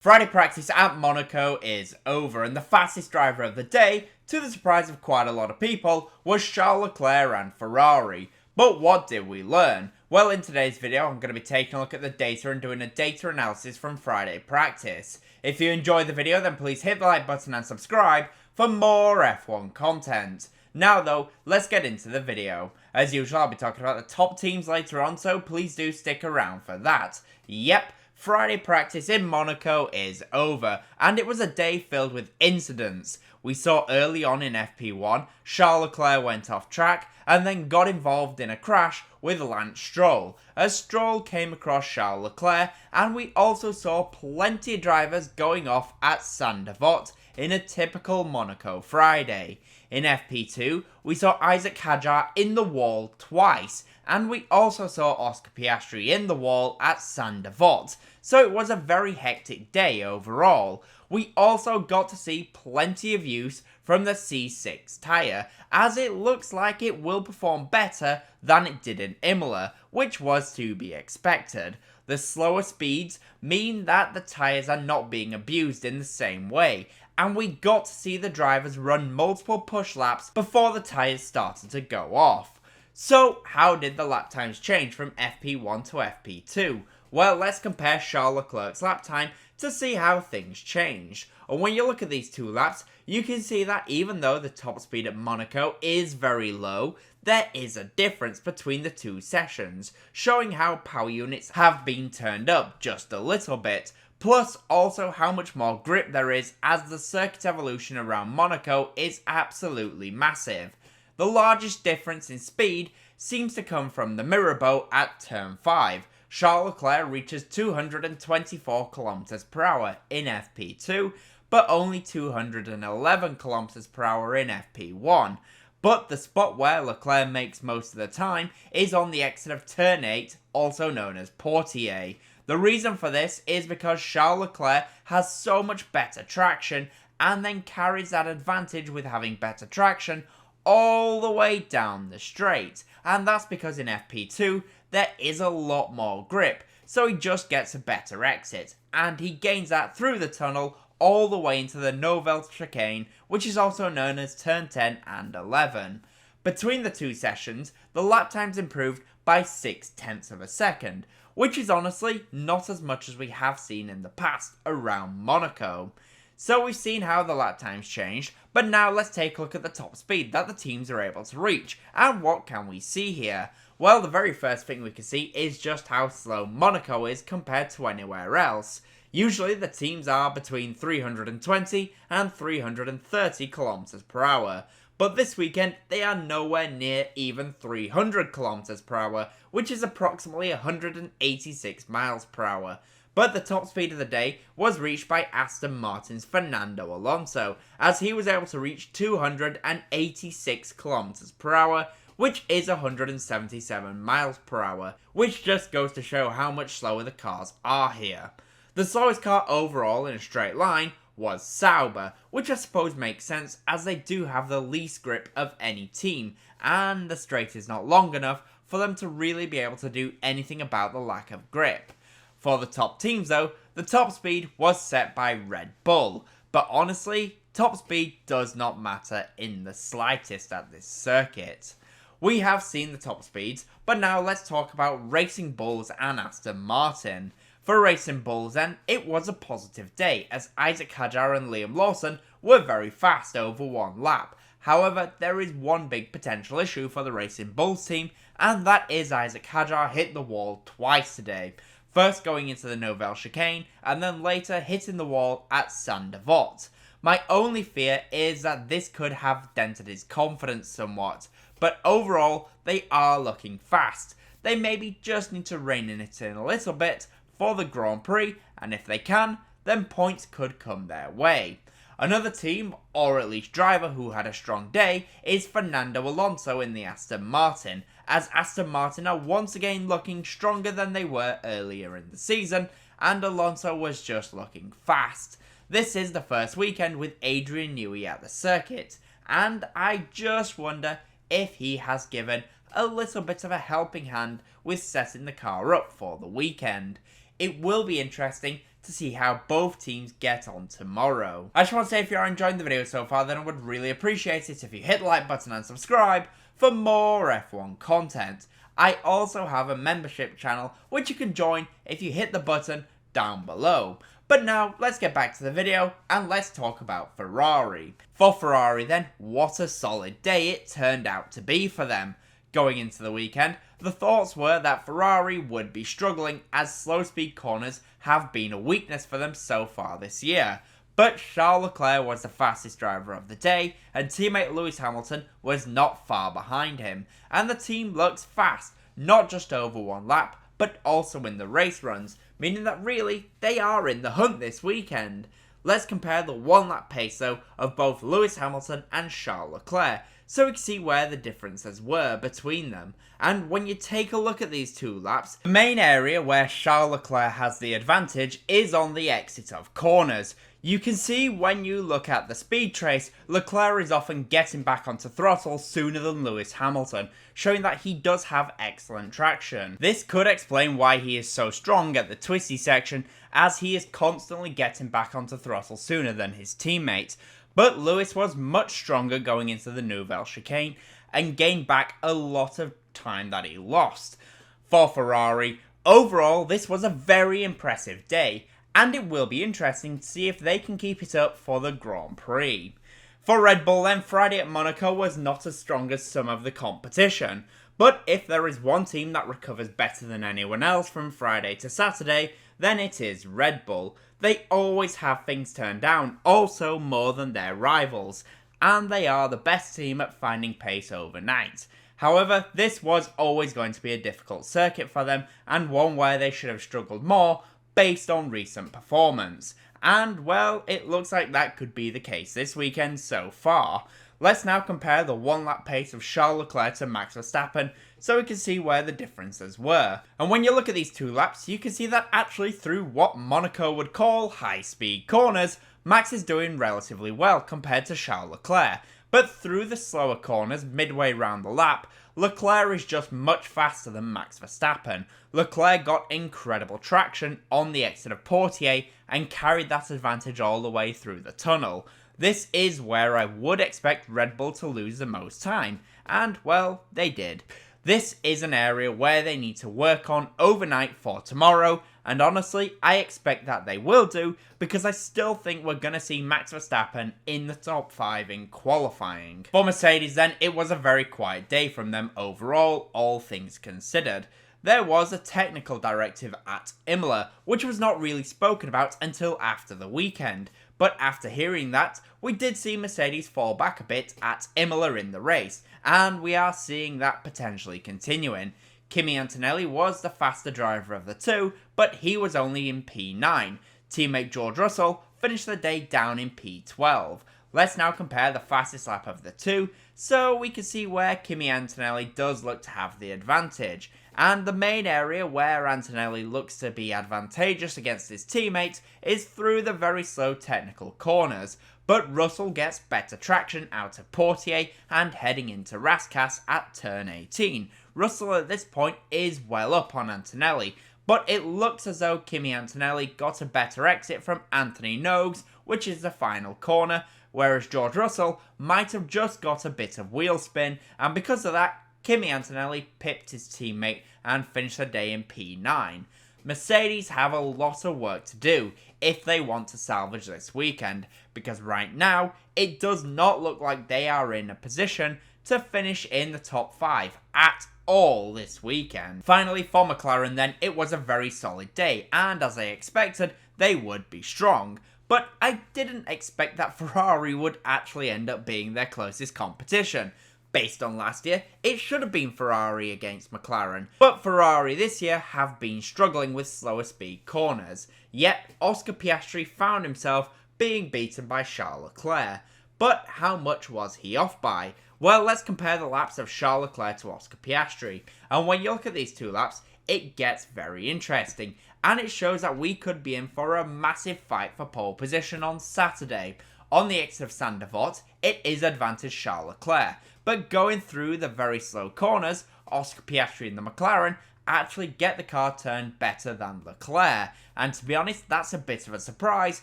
Friday practice at Monaco is over, and the fastest driver of the day, to the surprise of quite a lot of people, was Charles Leclerc and Ferrari. But what did we learn? Well, in today's video, I'm going to be taking a look at the data and doing a data analysis from Friday practice. If you enjoyed the video, then please hit the like button and subscribe for more F1 content. Now though, let's get into the video. As usual, I'll be talking about the top teams later on, so please do stick around for that. Yep. Friday practice in Monaco is over, and it was a day filled with incidents. We saw early on in FP1, Charles Leclerc went off track and then got involved in a crash with Lance Stroll, as Stroll came across Charles Leclerc, and we also saw plenty of drivers going off at Saint-Devote in a typical Monaco Friday. In FP2, we saw Isack Hadjar in the wall twice, and we also saw Oscar Piastri in the wall at Saint-Devote, so it was a very hectic day overall. We also got to see plenty of use from the C6 tyre, as it looks like it will perform better than it did in Imola, which was to be expected. The slower speeds mean that the tyres are not being abused in the same way, and we got to see the drivers run multiple push laps before the tyres started to go off. So how did the lap times change from FP1 to FP2? Well, let's compare Charles Leclerc's lap time to see how things changed. And when you look at these two laps, you can see that even though the top speed at Monaco is very low, there is a difference between the two sessions, showing how power units have been turned up just a little bit, plus also how much more grip there is, as the circuit evolution around Monaco is absolutely massive. The largest difference in speed seems to come from the mirror boat at turn 5. Charles Leclerc reaches 224 km per hour in FP2, but only 211 km per hour in FP1. But the spot where Leclerc makes most of the time is on the exit of turn 8, also known as Portier. The reason for this is because Charles Leclerc has so much better traction, and then carries that advantage with having better traction all the way down the straight, and that's because in FP2 there is a lot more grip, so he just gets a better exit, and he gains that through the tunnel all the way into the Nouvelle chicane, which is also known as turn 10 and 11. Between the two sessions, the lap times improved by 0.6 of a second, which is honestly not as much as we have seen in the past around Monaco. So we've seen how the lap times changed, but now let's take a look at the top speed that the teams are able to reach, and what can we see here? Well, the very first thing we can see is just how slow Monaco is compared to anywhere else. Usually the teams are between 320 and 330 km per hour, but this weekend they are nowhere near even 300 km per hour, which is approximately 186 miles per hour. But the top speed of the day was reached by Aston Martin's Fernando Alonso, as he was able to reach 286 km per hour, which is 177 miles per hour, which just goes to show how much slower the cars are here. The slowest car overall in a straight line was Sauber, which I suppose makes sense as they do have the least grip of any team, and the straight is not long enough for them to really be able to do anything about the lack of grip. For the top teams though, the top speed was set by Red Bull, but honestly, top speed does not matter in the slightest at this circuit. We have seen the top speeds, but now let's talk about Racing Bulls and Aston Martin. For Racing Bulls then, it was a positive day, as Isack Hadjar and Liam Lawson were very fast over one lap. However, there is one big potential issue for the Racing Bulls team, and that is Isack Hadjar hit the wall twice today. First going into the Nouvelle chicane, and then later hitting the wall at Saint-Devote. My only fear is that this could have dented his confidence somewhat, but overall, they are looking fast. They maybe just need to rein it in a little bit for the Grand Prix, and if they can, then points could come their way. Another team, or at least driver, who had a strong day is Fernando Alonso in the Aston Martin, as Aston Martin are once again looking stronger than they were earlier in the season, and Alonso was just looking fast. This is the first weekend with Adrian Newey at the circuit, and I just wonder if he has given a little bit of a helping hand with setting the car up for the weekend. It will be interesting to see how both teams get on tomorrow. I just want to say if you are enjoying the video so far, then I would really appreciate it if you hit the like button and subscribe for more F1 content. I also have a membership channel which you can join if you hit the button down below. But now, let's get back to the video and let's talk about Ferrari. For Ferrari then, what a solid day it turned out to be for them. Going into the weekend, the thoughts were that Ferrari would be struggling as slow speed corners have been a weakness for them so far this year. But Charles Leclerc was the fastest driver of the day and teammate Lewis Hamilton was not far behind him. And the team looks fast, not just over one lap, but also in the race runs, meaning that really, they are in the hunt this weekend. Let's compare the one lap pace though of both Lewis Hamilton and Charles Leclerc, so we can see where the differences were between them. And when you take a look at these two laps, the main area where Charles Leclerc has the advantage is on the exit of corners. You can see when you look at the speed trace, Leclerc is often getting back onto throttle sooner than Lewis Hamilton, showing that he does have excellent traction. This could explain why he is so strong at the twisty section, as he is constantly getting back onto throttle sooner than his teammates. But Lewis was much stronger going into the Nouvelle chicane and gained back a lot of time that he lost. For Ferrari, overall this was a very impressive day, and it will be interesting to see if they can keep it up for the Grand Prix. For Red Bull then, Friday at Monaco was not as strong as some of the competition, but if there is one team that recovers better than anyone else from Friday to Saturday, then it is Red Bull. They always have things turned down, also more than their rivals, and they are the best team at finding pace overnight. However, this was always going to be a difficult circuit for them, and one where they should have struggled more based on recent performance. And well, it looks like that could be the case this weekend so far. Let's now compare the one lap pace of Charles Leclerc to Max Verstappen so we can see where the differences were. And when you look at these two laps, you can see that actually through what Monaco would call high speed corners, Max is doing relatively well compared to Charles Leclerc. But through the slower corners midway round the lap, Leclerc is just much faster than Max Verstappen. Leclerc got incredible traction on the exit of Portier and carried that advantage all the way through the tunnel. This is where I would expect Red Bull to lose the most time, and well, they did. This is an area where they need to work on overnight for tomorrow, and honestly, I expect that they will do, because I still think we're going to see Max Verstappen in the top 5 in qualifying. For Mercedes then, it was a very quiet day from them overall, all things considered. There was a technical directive at Imola, which was not really spoken about until after the weekend. But after hearing that, we did see Mercedes fall back a bit at Imola in the race, and we are seeing that potentially continuing. Kimi Antonelli was the faster driver of the two, but he was only in P9. Teammate George Russell finished the day down in P12. Let's now compare the fastest lap of the two, so we can see where Kimi Antonelli does look to have the advantage. And the main area where Antonelli looks to be advantageous against his teammates is through the very slow technical corners, but Russell gets better traction out of Portier and heading into Rascasse at turn 18. Russell at this point is well up on Antonelli, but it looks as though Kimi Antonelli got a better exit from Anthony Nogues, which is the final corner, whereas George Russell might have just got a bit of wheel spin, and because of that, Kimi Antonelli pipped his teammate and finished the day in P9. Mercedes have a lot of work to do if they want to salvage this weekend, because right now, it does not look like they are in a position to finish in the top 5 at all this weekend. Finally, for McLaren then, it was a very solid day, and as I expected, they would be strong. But I didn't expect that Ferrari would actually end up being their closest competition. Based on last year, it should have been Ferrari against McLaren, but Ferrari this year have been struggling with slower speed corners. Yet, Oscar Piastri found himself being beaten by Charles Leclerc. But how much was he off by? Well, let's compare the laps of Charles Leclerc to Oscar Piastri. And when you look at these two laps, it gets very interesting. And it shows that we could be in for a massive fight for pole position on Saturday. On the exit of Sainte Devote, it is advantage Charles Leclerc. But going through the very slow corners, Oscar Piastri in the McLaren actually get the car turned better than Leclerc, and to be honest, that's a bit of a surprise,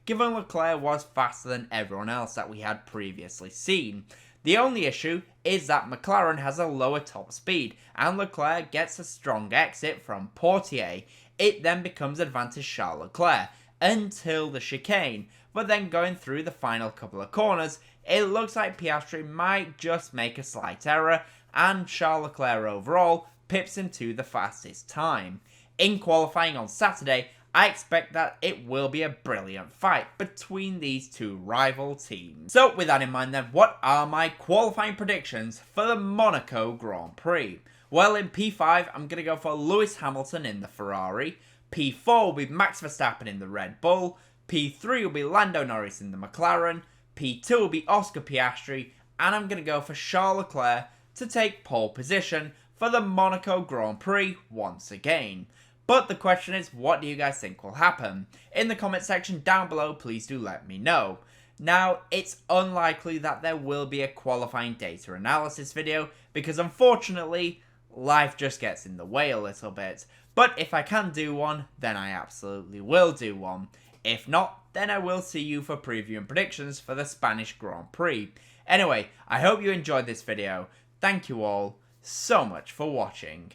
given Leclerc was faster than everyone else that we had previously seen. The only issue is that McLaren has a lower top speed, and Leclerc gets a strong exit from Portier. It then becomes advantage Charles Leclerc until the chicane, but then going through the final couple of corners, it looks like Piastri might just make a slight error, and Charles Leclerc overall pips him to the fastest time. In qualifying on Saturday, I expect that it will be a brilliant fight between these two rival teams. So with that in mind then, what are my qualifying predictions for the Monaco Grand Prix? Well, in P5, I'm going to go for Lewis Hamilton in the Ferrari. P4 will be Max Verstappen in the Red Bull. P3 will be Lando Norris in the McLaren. P2 will be Oscar Piastri. And I'm going to go for Charles Leclerc to take pole position for the Monaco Grand Prix once again. But the question is, what do you guys think will happen? In the comment section down below, please do let me know. Now, it's unlikely that there will be a qualifying data analysis video, because unfortunately, life just gets in the way a little bit. But if I can do one, then I absolutely will do one. If not, then I will see you for preview and predictions for the Spanish Grand Prix. Anyway, I hope you enjoyed this video. Thank you all so much for watching.